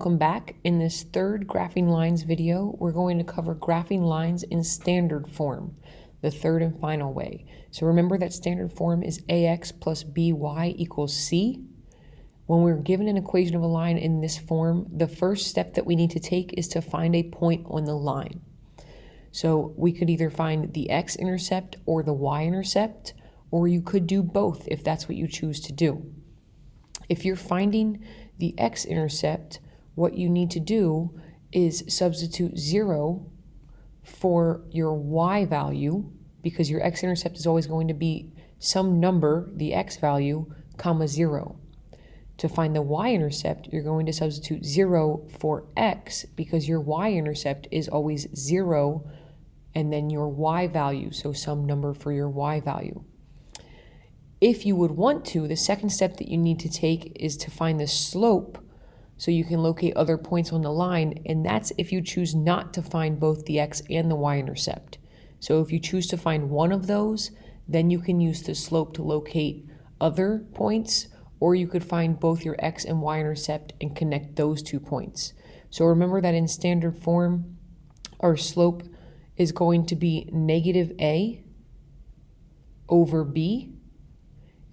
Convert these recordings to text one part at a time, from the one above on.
Welcome back. In this third graphing lines video, we're going to cover graphing lines in standard form, the third and final way. So remember that standard form is ax plus by equals c. When we're given an equation of a line in this form, the first step that we need to take is to find a point on the line. So we could either find the x-intercept or the y-intercept, or you could do both if that's what you choose to do. If you're finding the x-intercept, what you need to do is substitute 0 for your y value, because your x-intercept is always going to be some number, the x value, comma 0. To find the y-intercept, you're going to substitute 0 for x, because your y-intercept is always 0 and then your y value, so some number for your y value. If you would want to, the second step that you need to take is to find the slope so you can locate other points on the line, and that's if you choose not to find both the x and the y-intercept. So if you choose to find one of those, then you can use the slope to locate other points, or you could find both your x and y-intercept and connect those 2 points. So remember that in standard form, our slope is going to be negative a over b,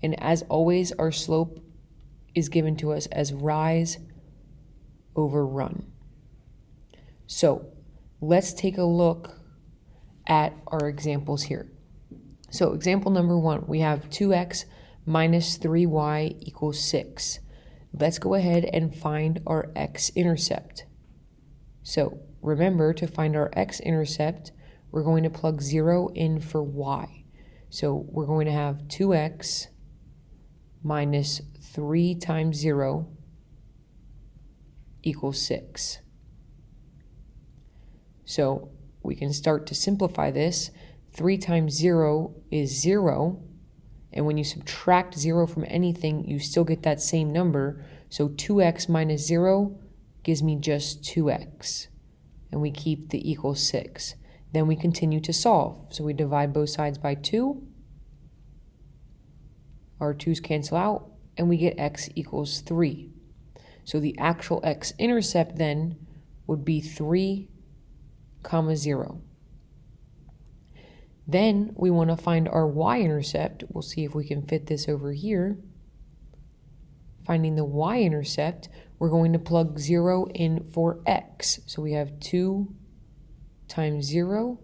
and as always, our slope is given to us as rise over run. So let's take a look at our examples here. So example number 1, we have 2x minus 3y equals 6. Let's go ahead and find our x-intercept. So remember, to find our x-intercept, we're going to plug 0 in for y. So we're going to have 2x minus 3 times 0 equals 6. So we can start to simplify this. 3 times 0 is 0, and when you subtract 0 from anything, you still get that same number. So 2x minus 0 gives me just 2x, and we keep the equals 6. Then we continue to solve. So we divide both sides by 2. Our 2's cancel out, and we get x equals 3. So the actual x-intercept then would be 3, 0. Then we want to find our y-intercept. We'll see if we can fit this over here. Finding the y-intercept, we're going to plug 0 in for x. So we have 2 times 0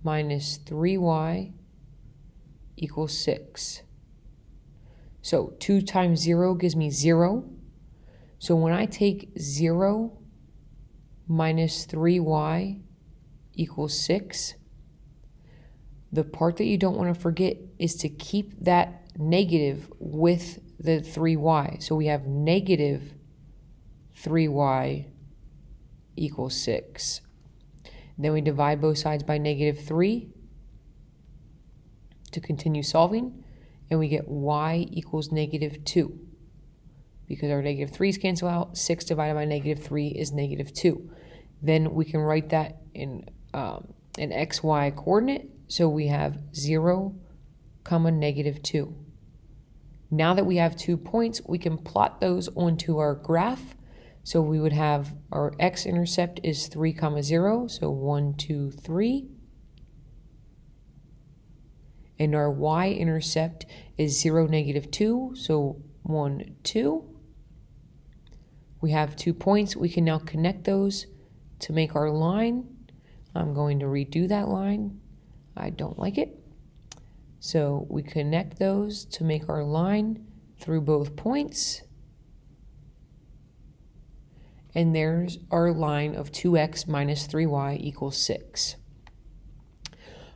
minus 3y equals 6. So 2 times 0 gives me 0. So when I take 0 minus 3y equals 6, the part that you don't want to forget is to keep that negative with the 3y. So we have negative 3y equals 6. Then we divide both sides by negative 3 to continue solving, and we get y equals negative 2. Because our negative 3's cancel out, 6 divided by negative 3 is negative 2. Then we can write that in an xy coordinate. So we have 0, negative 2. Now that we have 2 points, we can plot those onto our graph. So we would have our x-intercept is 3, 0, so 1, 2, 3. And our y-intercept is 0, negative 2, so 1, 2. We have 2 points. We can now connect those to make our line. I'm going to redo that line. I don't like it. So we connect those to make our line through both points. And there's our line of 2x minus 3y equals 6.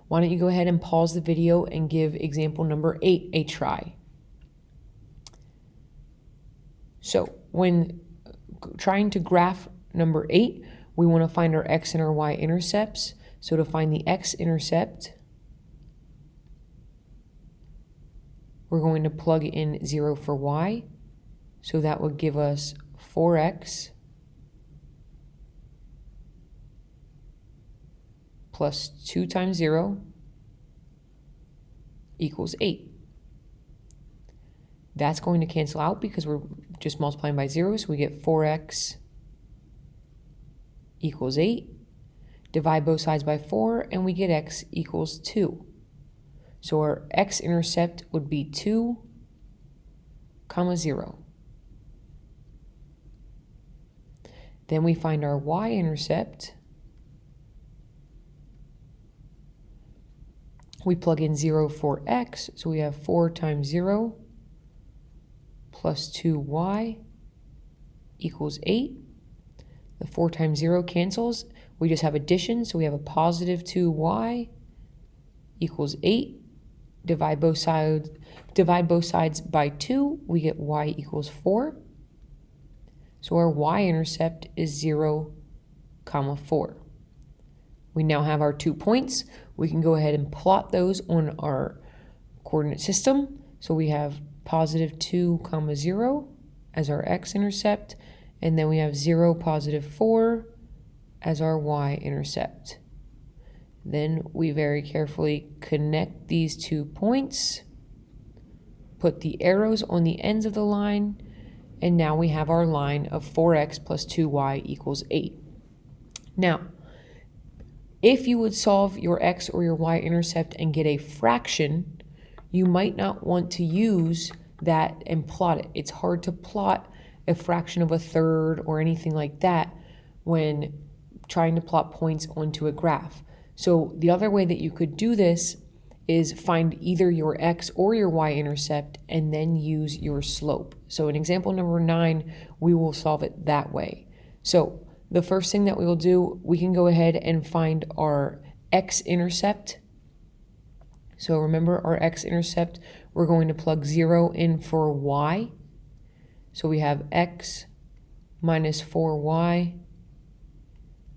Why don't you go ahead and pause the video and give example number 8 a try. So when trying to graph number 8, we want to find our x and our y intercepts. So to find the x-intercept, we're going to plug in 0 for y. So that would give us 4x plus 2 times 0 equals 8. That's going to cancel out because we're just multiplying by 0. So we get 4x equals 8. Divide both sides by 4, and we get x equals 2. So our x-intercept would be 2, 0. Then we find our y-intercept. We plug in 0 for x, so we have 4 times 0 plus 2y equals 8. The 4 times 0 cancels. We just have addition, so we have a positive 2y equals 8. Divide both sides by 2, we get y equals 4. So our y-intercept is 0, 4. We now have our 2 points. We can go ahead and plot those on our coordinate system. So we have positive 2, 0 as our x-intercept, and then we have 0, positive 4 as our y-intercept. Then we very carefully connect these 2 points, put the arrows on the ends of the line, and now we have our line of 4x plus 2y equals 8. Now, if you would solve your x or your y-intercept and get a fraction, you might not want to use that and plot it. It's hard to plot a fraction of a third or anything like that when trying to plot points onto a graph. So the other way that you could do this is find either your x or your y-intercept and then use your slope. So in example number 9, we will solve it that way. So the first thing that we will do, we can go ahead and find our x-intercept. So remember our x-intercept, we're going to plug 0 in for y. So we have x minus 4y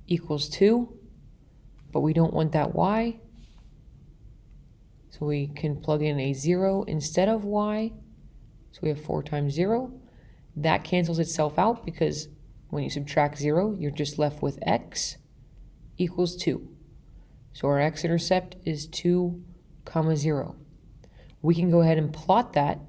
equals 2, but we don't want that y. So we can plug in a 0 instead of y. So we have 4 times 0. That cancels itself out because when you subtract 0, you're just left with x equals 2. So our x-intercept is 2, 0. We can go ahead and plot that.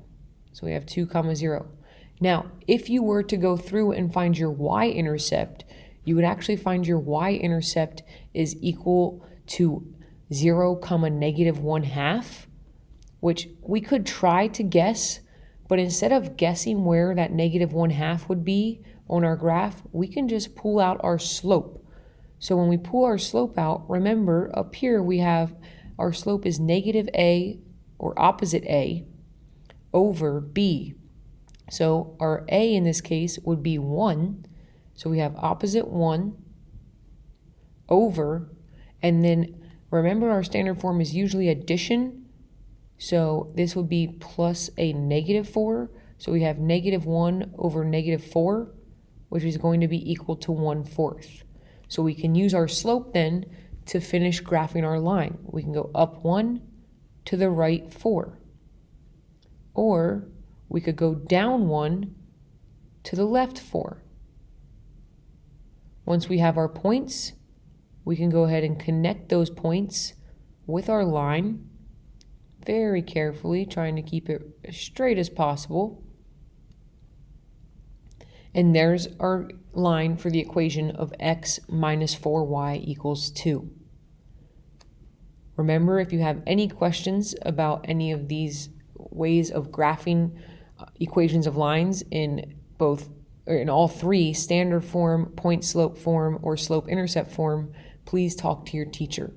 So we have 2, 0. Now, if you were to go through and find your y-intercept, you would actually find your y-intercept is equal to 0, negative 1/2, which we could try to guess, but instead of guessing where that negative 1/2 would be on our graph, we can just pull out our slope. So when we pull our slope out, remember up here we have our slope is negative a, or opposite a, over b. So our a in this case would be 1. So we have opposite 1 over, and then remember our standard form is usually addition. So this would be plus a negative 4. So we have negative 1 over negative 4, which is going to be equal to 1/4. So we can use our slope then to finish graphing our line. We can go up 1 to the right 4. Or we could go down 1 to the left 4. Once we have our points, we can go ahead and connect those points with our line, very carefully, trying to keep it as straight as possible. And there's our line for the equation of x minus 4y equals 2. Remember, if you have any questions about any of these ways of graphing equations of lines in all three, standard form, point slope form, or slope intercept form, please talk to your teacher.